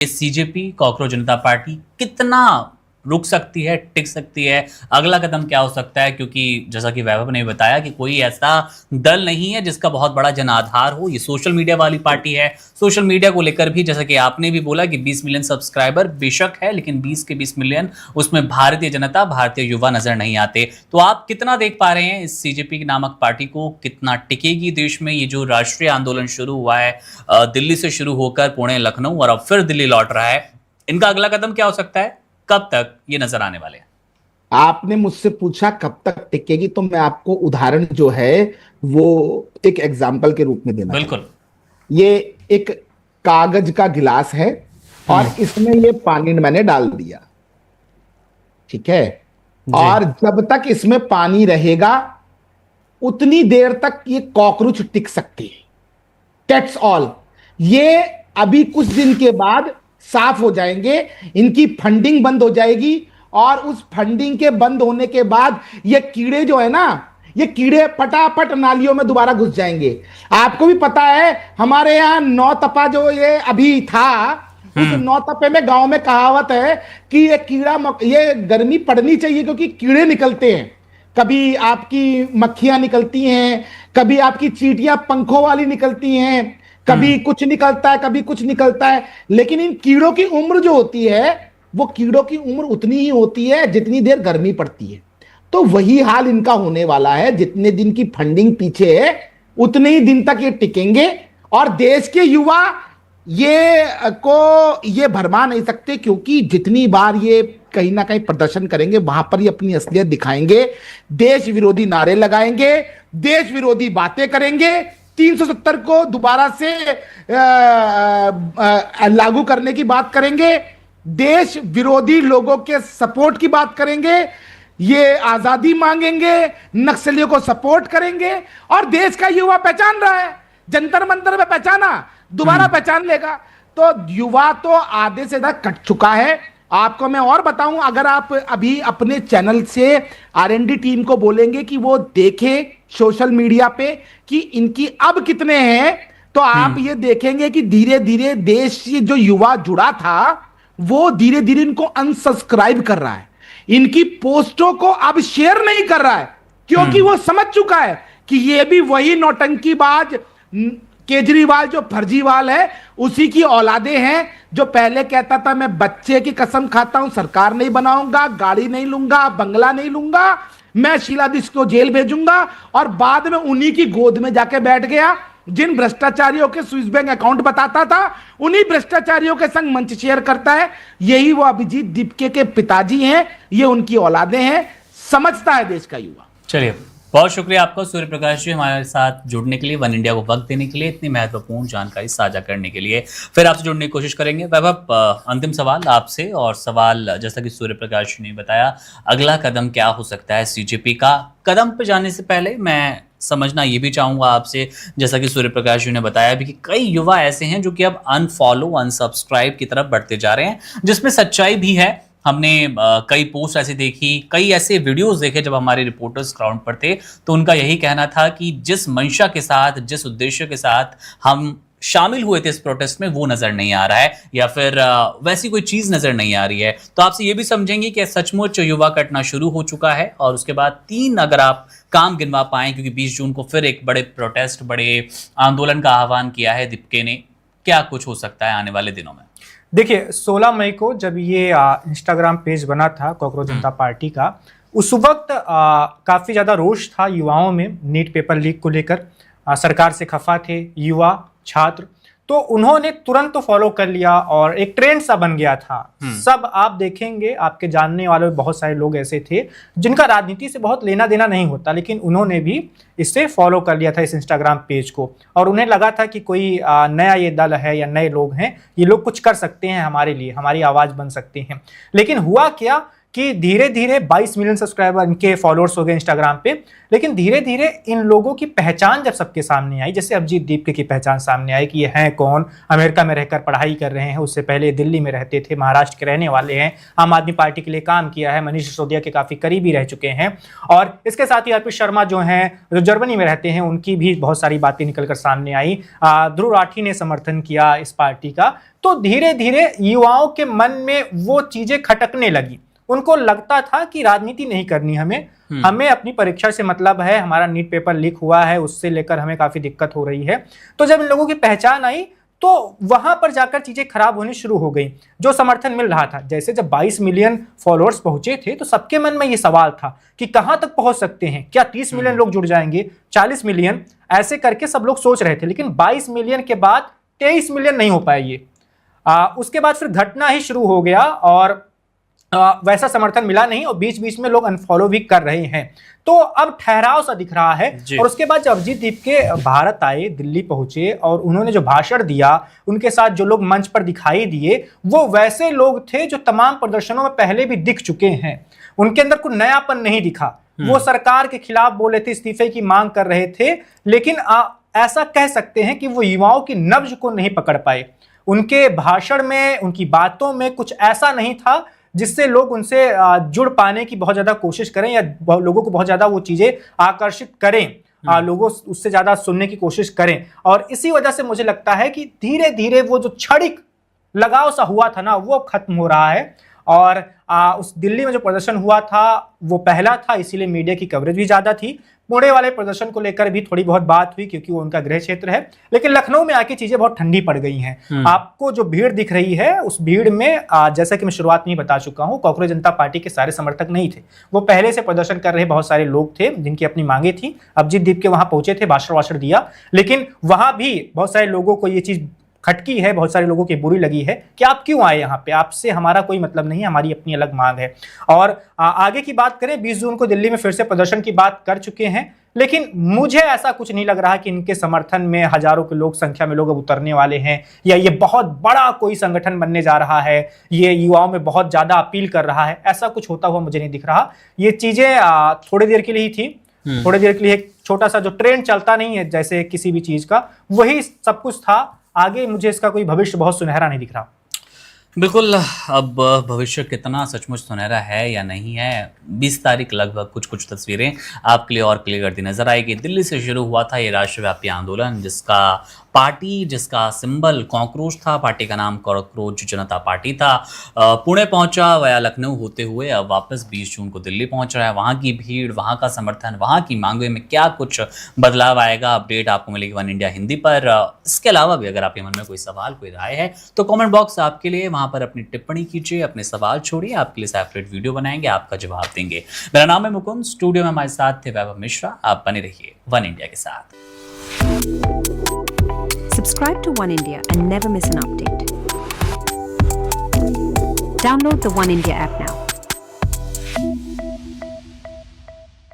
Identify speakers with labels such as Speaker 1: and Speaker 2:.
Speaker 1: CJP cockroach जनता party कितना रुक सकती है, टिक सकती है, अगला कदम क्या हो सकता है? क्योंकि जैसा कि वैभव ने बताया कि कोई ऐसा दल नहीं है जिसका बहुत बड़ा जनाधार हो। ये सोशल मीडिया वाली पार्टी है। सोशल मीडिया को लेकर भी जैसा कि आपने भी बोला कि 20 मिलियन सब्सक्राइबर बेशक है, लेकिन 20 के 20 मिलियन उसमें भारतीय जनता, भारतीय युवा नजर नहीं आते। तो आप कितना देख पा रहे हैं इस सीजेपी नामक पार्टी को? कितना टिकेगी देश में? ये जो राष्ट्रीय आंदोलन शुरू हुआ है दिल्ली से शुरू होकर पुणे, लखनऊ और अब फिर दिल्ली लौट रहा है, इनका अगला कदम क्या हो सकता है? कब तक ये नजर आने वाले हैं?
Speaker 2: आपने मुझसे पूछा कब तक टिकेगी, तो मैं आपको उदाहरण जो है वो एक एग्जाम्पल के रूप में देना
Speaker 1: बिल्कुल।
Speaker 2: चाहूंगा। ये एक कागज का गिलास है और इसमें ये पानी मैंने डाल दिया, ठीक है। और जब तक इसमें पानी रहेगा उतनी देर तक ये कॉकरोच टिक सकती है। That's all. ये अभी कुछ दिन के बाद साफ हो जाएंगे, इनकी फंडिंग बंद हो जाएगी और उस फंडिंग के बंद होने के बाद ये कीड़े जो है ना, ये कीड़े फटाफट नालियों में दोबारा घुस जाएंगे। आपको भी पता है हमारे यहाँ नौ तपा जो ये अभी था, उस नौ तपे में गांव में कहावत है कि ये गर्मी पड़नी चाहिए क्योंकि कीड़े निकलते हैं। कभी आपकी मक्खियां निकलती हैं, कभी आपकी चींटियां पंखों वाली निकलती हैं, कभी कुछ निकलता है, कभी कुछ निकलता है। लेकिन इन कीड़ों की उम्र जो होती है, वो कीड़ों की उम्र उतनी ही होती है जितनी देर गर्मी पड़ती है। तो वही हाल इनका होने वाला है। जितने दिन की फंडिंग पीछे है उतने ही दिन तक ये टिकेंगे और देश के युवा ये भरमा नहीं सकते, क्योंकि जितनी बार ये कहीं ना कहीं प्रदर्शन करेंगे वहां पर ये अपनी असलियत दिखाएंगे, देश विरोधी नारे लगाएंगे, देश विरोधी बातें करेंगे, 370 को दोबारा से लागू करने की बात करेंगे, देश विरोधी लोगों के सपोर्ट की बात करेंगे, ये आजादी मांगेंगे, नक्सलियों को सपोर्ट करेंगे। और देश का युवा पहचान रहा है, जंतर मंतर में पहचाना, दोबारा पहचान लेगा। तो युवा तो आधे से ज्यादा कट चुका है। आपको मैं और बताऊं, अगर आप अभी अपने चैनल से आरएनडी टीम को बोलेंगे कि वो देखे सोशल मीडिया पे कि इनकी अब कितने हैं, तो आप ये देखेंगे कि धीरे धीरे देश से जो युवा जुड़ा था वो धीरे धीरे इनको अनसब्सक्राइब कर रहा है, इनकी पोस्टों को अब शेयर नहीं कर रहा है, क्योंकि वो समझ चुका है कि ये भी वही नौटंकीबाज केजरीवाल जो फर्जीवाल है उसी की औलादे हैं, जो पहले कहता था मैं बच्चे की कसम खाता हूं सरकार नहीं बनाऊंगा, गाड़ी नहीं लूंगा, बंगला नहीं लूंगा, मैं शीला दीक्षित को जेल भेजूंगा, और बाद में उन्हीं की गोद में जाके बैठ गया। जिन भ्रष्टाचारियों के स्विस बैंक अकाउंट बताता था उन्हीं भ्रष्टाचारियों के संग मंच शेयर करता है। यही वो अभिजीत दीपके के पिताजी हैं, ये उनकी औलादे हैं। समझता है देश का युवा।
Speaker 1: चलिए, बहुत शुक्रिया आपका सूर्य प्रकाश जी, हमारे साथ जुड़ने के लिए, वन इंडिया को वक्त देने के लिए, इतनी महत्वपूर्ण जानकारी साझा करने के लिए। फिर आपसे जुड़ने की कोशिश करेंगे। वैभव, अंतिम सवाल आपसे, और सवाल जैसा कि सूर्य प्रकाश जी ने बताया, अगला कदम क्या हो सकता है सीजेपी का? कदम पे जाने से पहले मैं समझना ये भी चाहूंगा आपसे, जैसा कि सूर्य प्रकाश जी ने बताया भी कि कई युवा ऐसे हैं जो कि अब अनफॉलो, अनसब्सक्राइब की तरफ बढ़ते जा रहे हैं, जिसमें सच्चाई भी है। हमने कई पोस्ट ऐसे देखी, कई ऐसे वीडियोस देखे जब हमारे रिपोर्टर्स ग्राउंड पर थे, तो उनका यही कहना था कि जिस मंशा के साथ, जिस उद्देश्य के साथ हम शामिल हुए थे इस प्रोटेस्ट में, वो नजर नहीं आ रहा है, या फिर वैसी कोई चीज नजर नहीं आ रही है। तो आपसे ये भी समझेंगे कि सचमुच युवा कटना शुरू हो चुका है। और उसके बाद 3 अगर आप काम गिनवा पाएं, क्योंकि 20 जून को फिर एक बड़े प्रोटेस्ट, बड़े आंदोलन का आह्वान किया है दीपके ने, क्या कुछ हो सकता है आने वाले दिनों में?
Speaker 3: देखिए, 16 मई को जब ये इंस्टाग्राम पेज बना था कॉकरोच जनता पार्टी का, उस वक्त काफी ज्यादा रोष था युवाओं में नीट पेपर लीक को लेकर। सरकार से खफा थे युवा, छात्र, तो उन्होंने तुरंत फॉलो कर लिया और एक ट्रेंड सा बन गया था। सब आप देखेंगे, आपके जानने वाले बहुत सारे लोग ऐसे थे जिनका राजनीति से बहुत लेना देना नहीं होता, लेकिन उन्होंने भी इससे फॉलो कर लिया था इस इंस्टाग्राम पेज को, और उन्हें लगा था कि कोई नया ये दल है या नए लोग हैं, ये लोग कुछ कर सकते हैं हमारे लिए, हमारी आवाज बन सकते हैं। लेकिन हुआ क्या कि धीरे धीरे 22 मिलियन सब्सक्राइबर इनके फॉलोअर्स हो गए इंस्टाग्राम पे, लेकिन धीरे धीरे इन लोगों की पहचान जब सबके सामने आई, जैसे अभिजीत दीपके की पहचान सामने आई कि ये हैं कौन, अमेरिका में रहकर पढ़ाई कर रहे हैं, उससे पहले दिल्ली में रहते थे, महाराष्ट्र के रहने वाले हैं, आम आदमी पार्टी के लिए काम किया है, मनीष सिसोदिया के काफी करीबी रह चुके हैं, और इसके साथ ही अर्पित शर्मा जो हैं जो जर्मनी में रहते हैं, उनकी भी बहुत सारी बातें निकलकर सामने आई। ध्रुव राठी ने समर्थन किया इस पार्टी का। तो धीरे धीरे युवाओं के मन में वो चीजें खटकने लगी। उनको लगता था कि राजनीति नहीं करनी हमें अपनी परीक्षा से मतलब है, हमारा नीट पेपर लीक हुआ है, उससे लेकर हमें काफी दिक्कत हो रही है। तो जब इन लोगों की पहचान आई तो वहां पर जाकर चीजें खराब होनी शुरू हो गई। जो समर्थन मिल रहा था, जैसे जब 22 मिलियन फॉलोअर्स पहुंचे थे तो सबके मन में ये सवाल था कि कहां तक पहुंच सकते हैं, क्या 30 मिलियन लोग जुड़ जाएंगे, 40 मिलियन, ऐसे करके सब लोग सोच रहे थे। लेकिन 22 मिलियन के बाद 23 मिलियन नहीं हो पाए ये। उसके बाद फिर घटना ही शुरू हो गया और वैसा समर्थन मिला नहीं, और बीच बीच में लोग अनफॉलो भी कर रहे हैं। तो अब ठहराव सा दिख रहा है। और उसके बाद जब अभिजीत दीपके भारत आए, दिल्ली पहुंचे और उन्होंने जो भाषण दिया, उनके साथ जो लोग मंच पर दिखाई दिए, वो वैसे लोग थे जो तमाम प्रदर्शनों में पहले भी दिख चुके हैं। उनके अंदर कोई नयापन नहीं दिखा। वो सरकार के खिलाफ बोले थे, इस्तीफे की मांग कर रहे थे, लेकिन ऐसा कह सकते हैं कि वो युवाओं की नब्ज को नहीं पकड़ पाए। उनके भाषण में, उनकी बातों में कुछ ऐसा नहीं था जिससे लोग उनसे जुड़ पाने की बहुत ज्यादा कोशिश करें या लोगों को बहुत ज्यादा वो चीजें आकर्षित करें, लोगों उससे ज्यादा सुनने की कोशिश करें। और इसी वजह से मुझे लगता है कि धीरे धीरे वो जो क्षणिक लगाव सा हुआ था ना, वो खत्म हो रहा है। और उस दिल्ली में जो प्रदर्शन हुआ था वो पहला था, इसीलिए मीडिया की कवरेज भी ज्यादा थी। पुणे वाले प्रदर्शन को लेकर भी थोड़ी बहुत बात हुई क्योंकि वो उनका गृह क्षेत्र है। लेकिन लखनऊ में आके चीजें बहुत ठंडी पड़ गई हैं। आपको जो भीड़ दिख रही है, उस भीड़ में जैसा कि मैं शुरुआत में ही बता चुका हूं, कॉकरोच जनता पार्टी के सारे समर्थक नहीं थे। वो पहले से प्रदर्शन कर रहे बहुत सारे लोग थे जिनकी अपनी मांगे थी। अभिजीत दीपके वहां पहुंचे थे, भाषण वाषण दिया, लेकिन वहां भी बहुत सारे लोगों को ये चीज खटकी है, बहुत सारे लोगों की बुरी लगी है कि आप क्यों आए यहाँ पे, आपसे हमारा कोई मतलब नहीं है, हमारी अपनी अलग मांग है। और आगे की बात करें, 20 जून को दिल्ली में फिर से प्रदर्शन की बात कर चुके हैं, लेकिन मुझे ऐसा कुछ नहीं लग रहा कि इनके समर्थन में हजारों के लोग संख्या में लोग अब उतरने वाले हैं, या ये बहुत बड़ा कोई संगठन बनने जा रहा है, ये युवाओं में बहुत ज्यादा अपील कर रहा है। ऐसा कुछ होता हुआ मुझे नहीं दिख रहा। ये चीजें थोड़ी देर के लिए ही थी, थोड़ी देर के लिए एक छोटा सा जो ट्रेंड चलता नहीं है जैसे किसी भी चीज का, वही सब कुछ था। आगे मुझे इसका कोई भविष्य बहुत सुनहरा नहीं दिख रहा।
Speaker 1: बिल्कुल। अब भविष्य कितना सचमुच सुनहरा है या नहीं है, 20 तारीख लगभग कुछ तस्वीरें आपके लिए और क्लियर करती नजर आएगी। दिल्ली से शुरू हुआ था ये राष्ट्रव्यापी आंदोलन, जिसका सिंबल कॉकरोच था, पार्टी का नाम कॉकरोच जनता पार्टी था। पुणे पहुंचा वया लखनऊ होते हुए अब वापस 20 जून को दिल्ली पहुंच रहा है। वहां की भीड़, वहां का समर्थन, वहां की मांगों में क्या कुछ बदलाव आएगा, अपडेट आपको मिलेगी वन इंडिया हिंदी पर। इसके अलावा भी अगर आपके मन में कोई सवाल, कोई राय है तो कमेंट बॉक्स आपके लिए, वहां पर अपनी टिप्पणी कीजिए, अपने सवाल छोड़िए, आपके लिए सेपरेट वीडियो बनाएंगे, आपका जवाब देंगे। मेरा नाम है मुकुंद, स्टूडियो में हमारे साथ थे वैभव मिश्रा। आप बने रहिए वन इंडिया के साथ।
Speaker 4: Subscribe to One India and never miss an update. Download the One India app now.